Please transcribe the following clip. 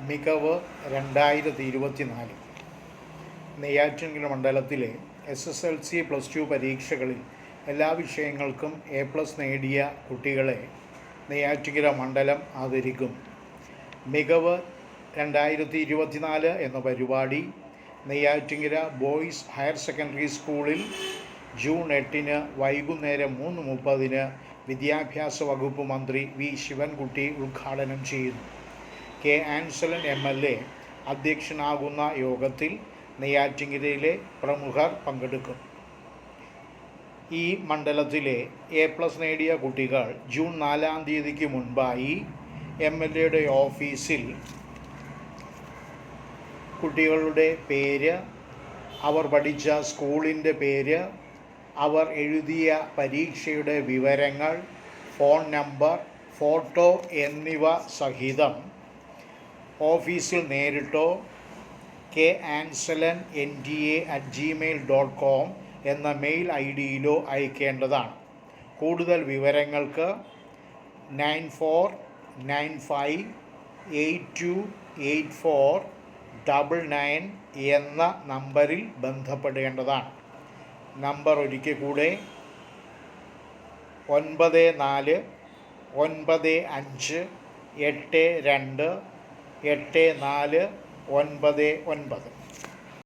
മികവ് 2024 നെയ്യാറ്റിൻകര മണ്ഡലത്തിലെ SSLC +2 പരീക്ഷകളിൽ എല്ലാ വിഷയങ്ങൾക്കും A+ നേടിയ കുട്ടികളെ നെയ്യാറ്റിൻകര മണ്ഡലം ആദരിക്കും. മികവ് 2024 എന്ന പരിപാടി നെയ്യാറ്റിൻകര ബോയ്സ് ഹയർ സെക്കൻഡറി സ്കൂളിൽ ജൂൺ 8 വൈകുന്നേരം 3:30 വിദ്യാഭ്യാസ വകുപ്പ് മന്ത്രി വി ശിവൻകുട്ടി ഉദ്ഘാടനം ചെയ്യുന്നു. കെ ആൻസലൻ MLA അധ്യക്ഷനാകുന്ന യോഗത്തിൽ നെയ്യാറ്റിൻകരയിലെ പ്രമുഖർ പങ്കെടുക്കും. ഈ മണ്ഡലത്തിലെ A+ നേടിയ കുട്ടികൾ ജൂൺ 4 മുൻപായി MLAയുടെ ഓഫീസിൽ കുട്ടികളുടെ പേര്, അവർ പഠിച്ച സ്കൂളിൻ്റെ പേര്, അവർ എഴുതിയ പരീക്ഷയുടെ വിവരങ്ങൾ, ഫോൺ നമ്പർ, ഫോട്ടോ എന്നിവ സഹിതം ഓഫീസിൽ നേരിട്ടോ kansalan@gmail.com എന്ന മെയിൽ ID അയക്കേണ്ടതാണ്. കൂടുതൽ വിവരങ്ങൾക്ക് 9495828499 എന്ന നമ്പറിൽ ബന്ധപ്പെടേണ്ടതാണ്. നമ്പർ ഒരിക്കൽ കൂടെ 9495828499.